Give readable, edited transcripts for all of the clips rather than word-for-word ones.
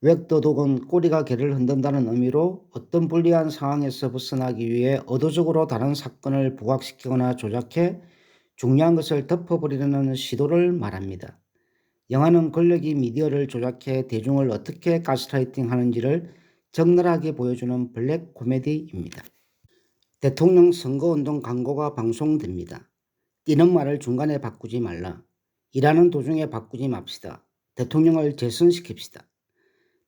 웹도둑은 꼬리가 개를 흔든다는 의미로 어떤 불리한 상황에서 벗어나기 위해 의도적으로 다른 사건을 부각시키거나 조작해 중요한 것을 덮어버리려는 시도를 말합니다. 영화는 권력이 미디어를 조작해 대중을 어떻게 가스라이팅 하는지를 적나라하게 보여주는 블랙 코미디입니다. 대통령 선거운동 광고가 방송됩니다. 뛰는 말을 중간에 바꾸지 말라. 일하는 도중에 바꾸지 맙시다. 대통령을 재선시킵시다.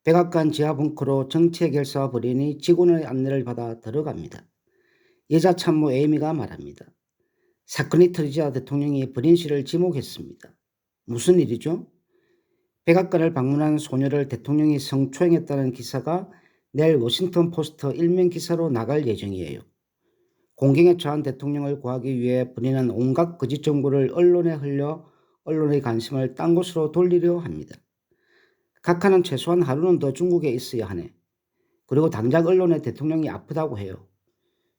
백악관 지하 벙커로 정치 해결사 버린이 직원의 안내를 받아 들어갑니다. 여자 참모 에이미가 말합니다. 사건이 터지자 대통령이 버린 씨를 지목했습니다. 무슨 일이죠? 백악관을 방문한 소녀를 대통령이 성추행했다는 기사가 내일 워싱턴 포스트 일면 기사로 나갈 예정이에요. 공경에 처한 대통령을 구하기 위해 버린은 온갖 거짓 정보를 언론에 흘려 언론의 관심을 딴 곳으로 돌리려 합니다. 각하는 최소한 하루는 더 중국에 있어야 하네. 그리고 당장 언론에 대통령이 아프다고 해요.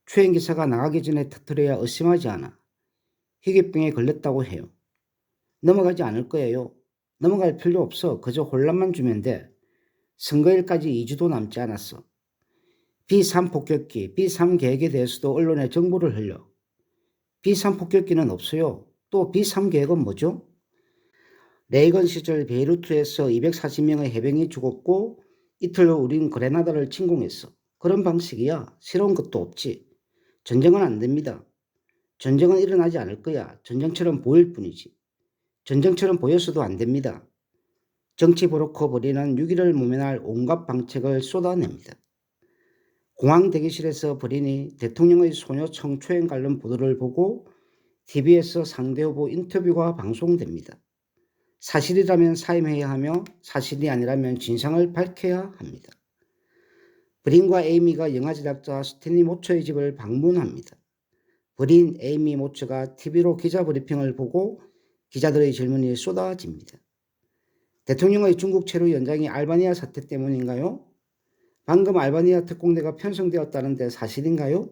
추행 기사가 나가기 전에 터뜨려야 의심하지 않아. 희귀병에 걸렸다고 해요. 넘어가지 않을 거예요. 넘어갈 필요 없어. 그저 혼란만 주면 돼. 선거일까지 2주도 남지 않았어. B3 폭격기, B3 계획에 대해서도 언론에 정보를 흘려. B3 폭격기는 없어요. 또 B3 계획은 뭐죠? 레이건 시절 베이루트에서 240명의 해병이 죽었고 이틀 후 우린 그레나다를 침공했어. 그런 방식이야. 새로운 것도 없지. 전쟁은 안 됩니다. 전쟁은 일어나지 않을 거야. 전쟁처럼 보일 뿐이지. 전쟁처럼 보였어도 안 됩니다. 정치 브로커 버린은 6.1을 모면할 온갖 방책을 쏟아냅니다. 공항 대기실에서 버린이 대통령의 소녀 성추행 관련 보도를 보고 TV에서 상대 후보 인터뷰가 방송됩니다. 사실이라면 사임해야 하며 사실이 아니라면 진상을 밝혀야 합니다. 브린과 에이미가 영화 제작자 스탠리 모처의 집을 방문합니다. 브린, 에이미, 모처가 TV로 기자 브리핑을 보고 기자들의 질문이 쏟아집니다. 대통령의 중국 체류 연장이 알바니아 사태 때문인가요? 방금 알바니아 특공대가 편성되었다는데 사실인가요?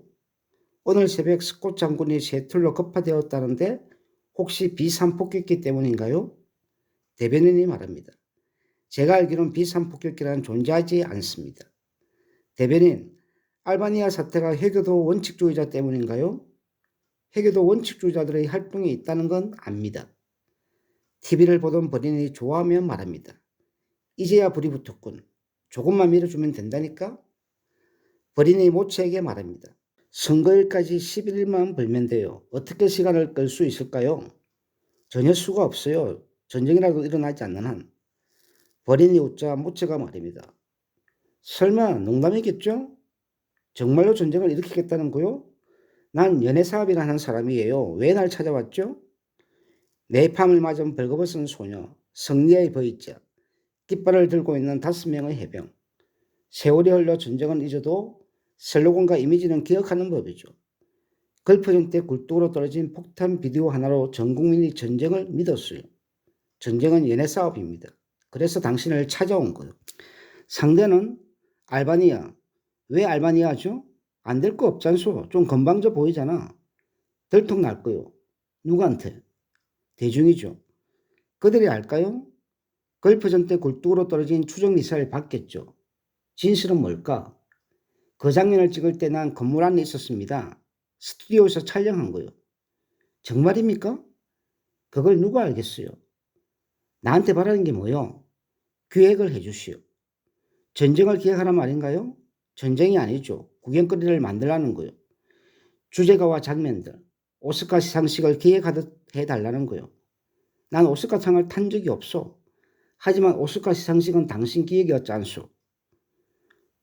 오늘 새벽 스콧 장군이 세툴로 급파되었다는데 혹시 B3 폭격기 때문인가요? 대변인이 말합니다. 제가 알기로는 B3 폭격기란 존재하지 않습니다. 대변인, 알바니아 사태가 해교도 원칙주의자 때문인가요? 해교도 원칙주의자들의 활동이 있다는 건 압니다. TV를 보던 버린이 좋아하며 말합니다. 이제야 불이 붙었군. 조금만 밀어주면 된다니까? 버린이 모체에게 말합니다. 선거일까지 11일만 벌면 돼요. 어떻게 시간을 끌 수 있을까요? 전혀 수가 없어요. 전쟁이라도 일어나지 않는 한. 버린이 웃자 모체가 말입니다. 설마 농담이겠죠? 정말로 전쟁을 일으키겠다는 거요? 난 연애사업이나 하는 사람이에요. 왜 날 찾아왔죠? 네팜을 맞은 벌거벗은 소녀, 성리의 보이자, 깃발을 들고 있는 5명의 해병. 세월이 흘러 전쟁은 잊어도 슬로건과 이미지는 기억하는 법이죠. 걸프전 때 굴뚝으로 떨어진 폭탄 비디오 하나로 전 국민이 전쟁을 믿었어요. 전쟁은 연애사업입니다. 그래서 당신을 찾아온 거예요. 상대는 알바니아. 왜 알바니아죠? 안 될 거 없잖소. 좀 건방져 보이잖아. 들통날 거요. 누구한테? 대중이죠. 그들이 알까요? 걸프전 때 굴뚝으로 떨어진 추적 미사일 받겠죠. 진실은 뭘까? 그 장면을 찍을 때 난 건물 안에 있었습니다. 스튜디오에서 촬영한 거요. 정말입니까? 그걸 누가 알겠어요? 나한테 바라는 게 뭐요? 기획을 해주시오. 전쟁을 기획하란 말인가요? 전쟁이 아니죠. 구경거리를 만들라는 거요. 주제가와 장면들, 오스카 시상식을 기획하듯 해달라는 거요. 난 오스카상을 탄 적이 없어. 하지만 오스카 시상식은 당신 기획이었지 않소.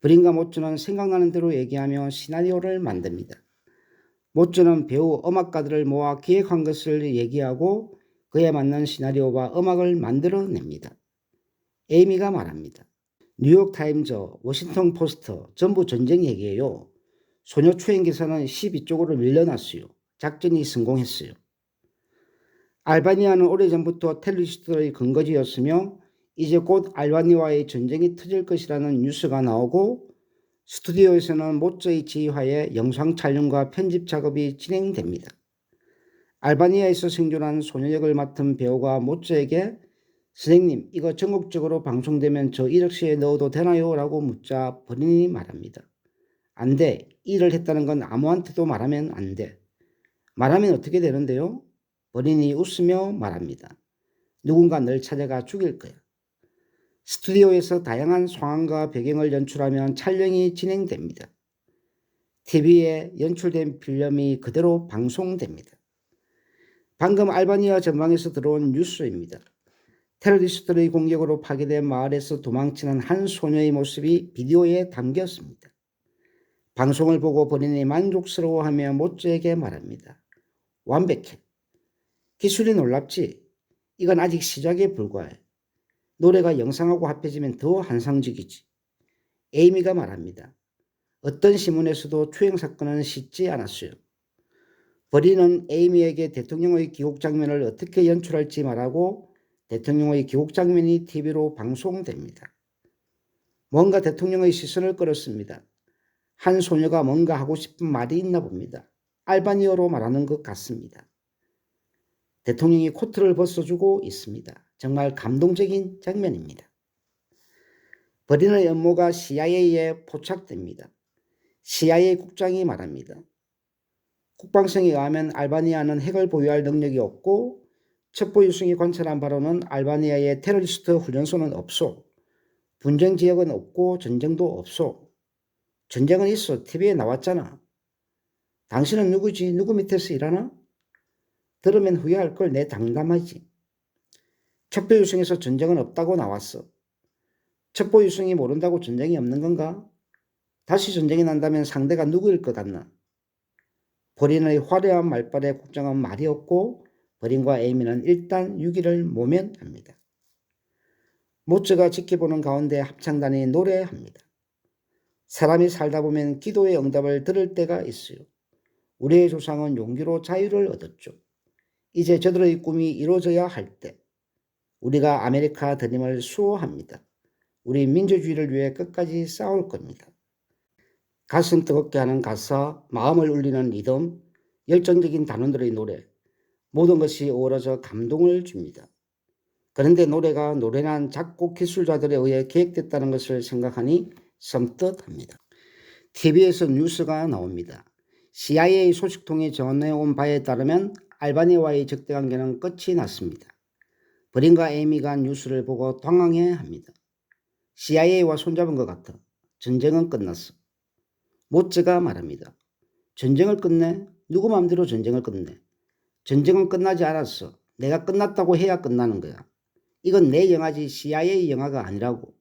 브린과 모츠는 생각나는 대로 얘기하며 시나리오를 만듭니다. 모츠는 배우 음악가들을 모아 기획한 것을 얘기하고 그에 맞는 시나리오와 음악을 만들어냅니다. 에이미가 말합니다. 뉴욕타임즈, 워싱턴 포스트 전부 전쟁 얘기예요. 소녀 추행 기사는 12쪽으로 밀려났어요. 작전이 성공했어요. 알바니아는 오래전부터 테러리스트의 근거지였으며 이제 곧 알바니아와의 전쟁이 터질 것이라는 뉴스가 나오고 스튜디오에서는 모츠의 지휘하에 영상 촬영과 편집 작업이 진행됩니다. 알바니아에서 생존한 소녀 역을 맡은 배우가 모츠에게 선생님, 이거 전국적으로 방송되면 저 1억시에 넣어도 되나요? 라고 묻자 본인이 말합니다. 안 돼. 일을 했다는 건 아무한테도 말하면 안 돼. 말하면 어떻게 되는데요? 본인이 웃으며 말합니다. 누군가 널 찾아가 죽일 거야. 스튜디오에서 다양한 상황과 배경을 연출하면 촬영이 진행됩니다. TV에 연출된 필름이 그대로 방송됩니다. 방금 알바니아 전방에서 들어온 뉴스입니다. 테러리스트의 공격으로 파괴된 마을에서 도망치는 한 소녀의 모습이 비디오에 담겼습니다. 방송을 보고 본인이 만족스러워하며 모찌에게 말합니다. 완벽해. 기술이 놀랍지? 이건 아직 시작에 불과해. 노래가 영상하고 합해지면 더 환상적이지. 에이미가 말합니다. 어떤 신문에서도 추행 사건은 씻지 않았어요. 버리는 에이미에게 대통령의 귀국 장면을 어떻게 연출할지 말하고 대통령의 귀국 장면이 TV로 방송됩니다. 뭔가 대통령의 시선을 끌었습니다. 한 소녀가 뭔가 하고 싶은 말이 있나 봅니다. 알바니어로 말하는 것 같습니다. 대통령이 코트를 벗어주고 있습니다. 정말 감동적인 장면입니다. 버린의 음모가 CIA에 포착됩니다. CIA 국장이 말합니다. 국방성에 의하면 알바니아는 핵을 보유할 능력이 없고 첩보 유승이 관찰한 바로는 알바니아의 테러리스트 훈련소는 없소. 분쟁 지역은 없고 전쟁도 없소. 전쟁은 있어. TV에 나왔잖아. 당신은 누구지? 누구 밑에서 일하나? 들으면 후회할 걸 내 장담하지. 첩보 유승에서 전쟁은 없다고 나왔어. 첩보 유승이 모른다고 전쟁이 없는 건가? 다시 전쟁이 난다면 상대가 누구일 것 같나? 버린의 화려한 말발에 국장은 말이 없고 버린과 에이미는 일단 유기를 모면합니다. 모츠가 지켜보는 가운데 합창단이 노래합니다. 사람이 살다 보면 기도의 응답을 들을 때가 있어요. 우리의 조상은 용기로 자유를 얻었죠. 이제 저들의 꿈이 이루어져야 할 때 우리가 아메리카 드림을 수호합니다. 우리 민주주의를 위해 끝까지 싸울 겁니다. 가슴 뜨겁게 하는 가사, 마음을 울리는 리듬, 열정적인 단원들의 노래, 모든 것이 어우러져 감동을 줍니다. 그런데 노래가 노련한 작곡 기술자들에 의해 기획됐다는 것을 생각하니 섬뜩합니다. TV에서 뉴스가 나옵니다. CIA 소식통이 전해온 바에 따르면 알바니아와의 적대관계는 끝이 났습니다. 버린과 에이미가 뉴스를 보고 당황해합니다. CIA와 손잡은 것 같아. 전쟁은 끝났어. 모츠가 말합니다. 전쟁을 끝내? 누구 마음대로 전쟁을 끝내? 전쟁은 끝나지 않았어. 내가 끝났다고 해야 끝나는 거야. 이건 내 영화지 CIA 영화가 아니라고.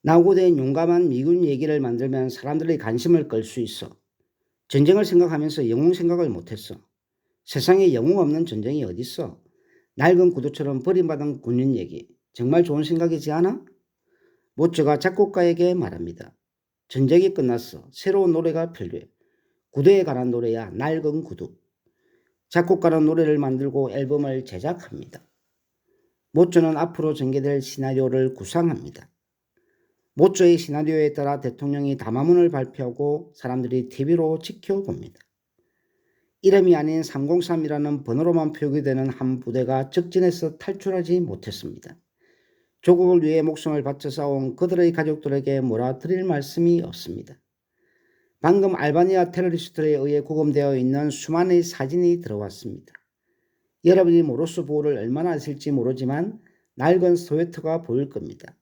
나고된 용감한 미군 얘기를 만들면 사람들의 관심을 끌 수 있어. 전쟁을 생각하면서 영웅 생각을 못했어. 세상에 영웅 없는 전쟁이 어딨어. 낡은 구두처럼 버림받은 군인 얘기. 정말 좋은 생각이지 않아? 모츠가 작곡가에게 말합니다. 전쟁이 끝났어. 새로운 노래가 필요해. 구두에 관한 노래야. 낡은 구두. 작곡가는 노래를 만들고 앨범을 제작합니다. 모츠는 앞으로 전개될 시나리오를 구상합니다. 모츠의 시나리오에 따라 대통령이 담화문을 발표하고 사람들이 TV로 지켜봅니다. 이름이 아닌 303이라는 번호로만 표기되는 한 부대가 적진에서 탈출하지 못했습니다. 조국을 위해 목숨을 바쳐 싸운 그들의 가족들에게 뭐라 드릴 말씀이 없습니다. 방금 알바니아 테러리스트에 의해 구금되어 있는 수많은 사진이 들어왔습니다. 여러분이 모로스 보호를 얼마나 아실지 모르지만 낡은 소웨터가 보일 겁니다.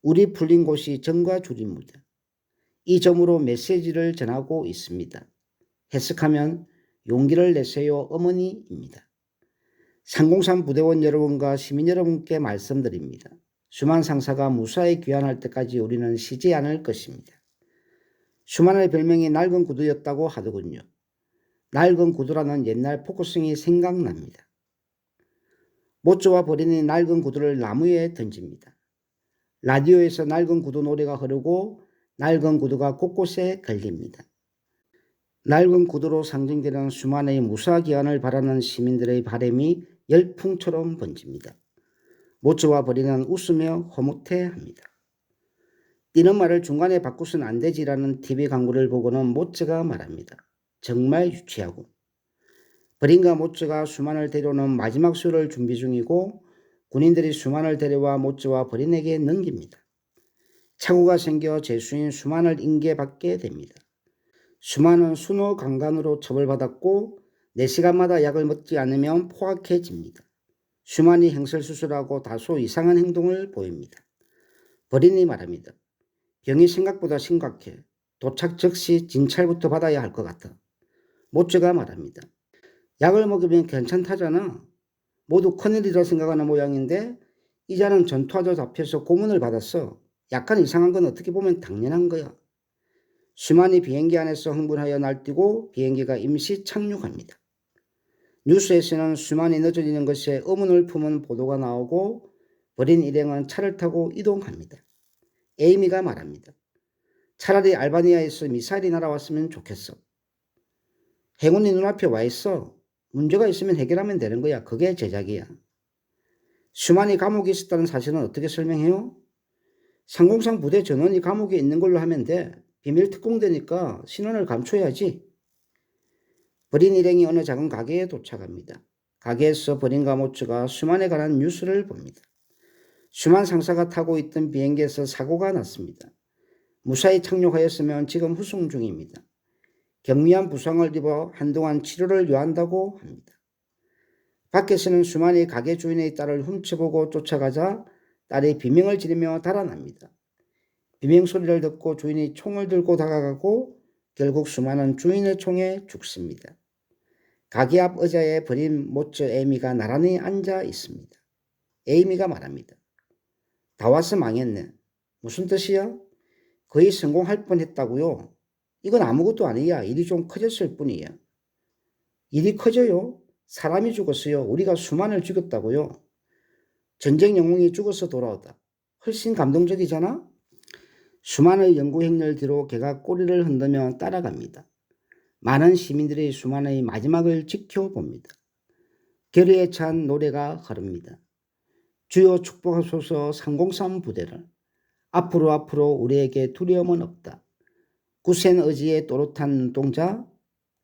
우리 풀린 곳이 정과 줄입니다. 이 점으로 메시지를 전하고 있습니다. 해석하면 용기를 내세요 어머니입니다. 303 부대원 여러분과 시민 여러분께 말씀드립니다. 수만 상사가 무사히 귀환할 때까지 우리는 쉬지 않을 것입니다. 수만의 별명이 낡은 구두였다고 하더군요. 낡은 구두라는 옛날 포커싱이 생각납니다. 모츠와 버린이 낡은 구두를 나무 위에 던집니다. 라디오에서 낡은 구두 노래가 흐르고 낡은 구두가 곳곳에 걸립니다. 낡은 구두로 상징되는 수만의 무사 귀환을 바라는 시민들의 바람이 열풍처럼 번집니다. 모츠와 버린은 웃으며 허무해합니다. 뛰는 말을 중간에 바꾸서는 안 되지라는 TV 광고를 보고는 모츠가 말합니다. 정말 유치하고. 버린과 모츠가 수만을 데려오는 마지막 쇼를 준비 중이고 군인들이 수만을 데려와 모츠와 버린에게 넘깁니다. 착오가 생겨 죄수인 수만을 인계받게 됩니다. 수만은 순호 강간으로 처벌받았고 4시간마다 약을 먹지 않으면 포악해집니다. 수만이 행설수술하고 다소 이상한 행동을 보입니다. 버린이 말합니다. 병이 생각보다 심각해. 도착 즉시 진찰부터 받아야 할 것 같아. 모츠가 말합니다. 약을 먹으면 괜찮다잖아. 모두 큰일이라 생각하는 모양인데 이자는 전투하자 잡혀서 고문을 받았어. 약간 이상한 건 어떻게 보면 당연한 거야. 수만이 비행기 안에서 흥분하여 날뛰고 비행기가 임시 착륙합니다. 뉴스에서는 수만이 늦어지는 것에 의문을 품은 보도가 나오고 버린 일행은 차를 타고 이동합니다. 에이미가 말합니다. 차라리 알바니아에서 미사일이 날아왔으면 좋겠어. 행운이 눈앞에 와 있어. 문제가 있으면 해결하면 되는 거야. 그게 제작이야. 수만이 감옥에 있었다는 사실은 어떻게 설명해요? 상공상 부대 전원이 감옥에 있는 걸로 하면 돼. 비밀 특공대니까 신원을 감춰야지. 버린 일행이 어느 작은 가게에 도착합니다. 가게에서 버린과 모츠가 수만에 관한 뉴스를 봅니다. 수만 상사가 타고 있던 비행기에서 사고가 났습니다. 무사히 착륙하였으면 지금 후송 중입니다. 경미한 부상을 입어 한동안 치료를 요한다고 합니다. 밖에서는 수만이 가게 주인의 딸을 훔쳐보고 쫓아가자 딸이 비명을 지르며 달아납니다. 비명 소리를 듣고 주인이 총을 들고 다가가고 결국 수만은 주인의 총에 죽습니다. 가게 앞 의자에 버린 모츠 에이미가 나란히 앉아 있습니다. 에이미가 말합니다. 다 와서 망했네. 무슨 뜻이야? 거의 성공할 뻔했다고요. 이건 아무것도 아니야. 일이 좀 커졌을 뿐이야. 일이 커져요? 사람이 죽었어요. 우리가 수만을 죽였다고요. 전쟁 영웅이 죽어서 돌아오다. 훨씬 감동적이잖아? 수만의 연구 행렬 뒤로 개가 꼬리를 흔들며 따라갑니다. 많은 시민들이 수만의 마지막을 지켜봅니다. 결의에 찬 노래가 흐릅니다. 주여 축복하소서 303 부대를. 앞으로 우리에게 두려움은 없다. 굳센 의지에 또렷한 눈동자,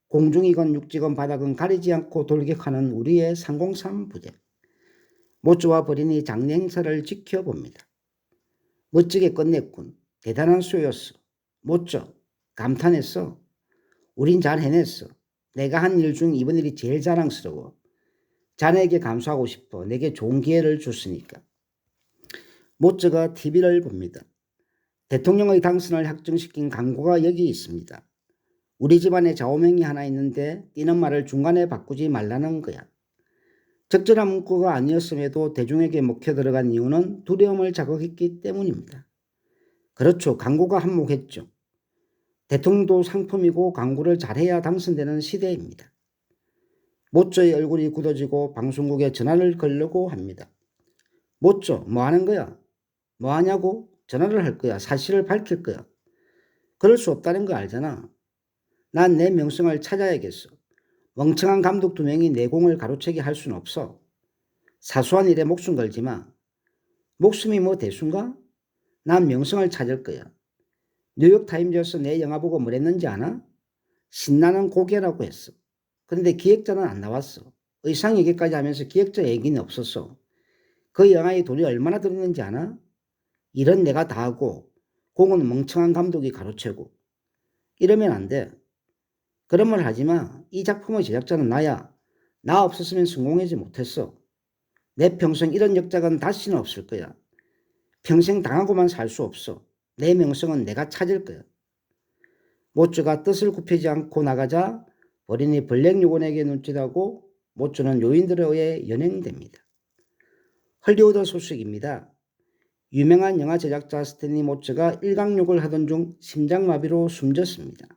공중이건 육지건 바닥은 가리지 않고 돌격하는 우리의 303 부대. 모츠와 버린이 장례 행사를 지켜봅니다. 멋지게 끝냈군. 대단한 수였어. 모츠, 감탄했어. 우린 잘 해냈어. 내가 한 일 중 이번 일이 제일 자랑스러워. 자네에게 감사하고 싶어. 내게 좋은 기회를 줬으니까. 모츠가 TV를 봅니다. 대통령의 당선을 확정시킨 광고가 여기 있습니다. 우리 집안에 좌우명이 하나 있는데 뛰는 말을 중간에 바꾸지 말라는 거야. 적절한 문구가 아니었음에도 대중에게 먹혀 들어간 이유는 두려움을 자극했기 때문입니다. 그렇죠. 광고가 한몫했죠. 대통령도 상품이고 광고를 잘해야 당선되는 시대입니다. 모츠의 얼굴이 굳어지고 방송국에 전화를 걸려고 합니다. 모츠, 뭐 하는 거야? 뭐 하냐고? 전화를 할 거야. 사실을 밝힐 거야. 그럴 수 없다는 거 알잖아. 난 내 명성을 찾아야겠어. 멍청한 감독 2명이 내 공을 가로채게 할 수는 없어. 사소한 일에 목숨 걸지 마. 목숨이 뭐 대수인가? 난 명성을 찾을 거야. 뉴욕타임즈에서 내 영화 보고 뭐랬는지 아나? 신나는 고개라고 했어. 그런데 기획자는 안 나왔어. 의상 얘기까지 하면서 기획자 얘기는 없었어. 그 영화에 돈이 얼마나 들었는지 아나? 일은 내가 다 하고 공은 멍청한 감독이 가로채고. 이러면 안 돼. 그런 말 하지 마. 이 작품의 제작자는 나야. 나 없었으면 성공하지 못했어. 내 평생 이런 역작은 다시는 없을 거야. 평생 당하고만 살 수 없어. 내 명성은 내가 찾을 거야. 모츠가 뜻을 굽히지 않고 나가자 버린이 블랙 요원에게 눈짓하고 모츠는 요인들에 의해 연행됩니다. 헐리우드 소식입니다. 유명한 영화 제작자 스탠리 모츠가 일광욕을 하던 중 심장마비로 숨졌습니다.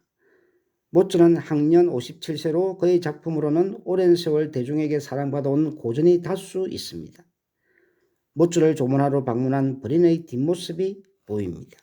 모츠는 학년 57세로 그의 작품으로는 오랜 세월 대중에게 사랑받아온 고전이 다수 있습니다. 모츠를 조문하러 방문한 버린의 뒷모습이 보입니다.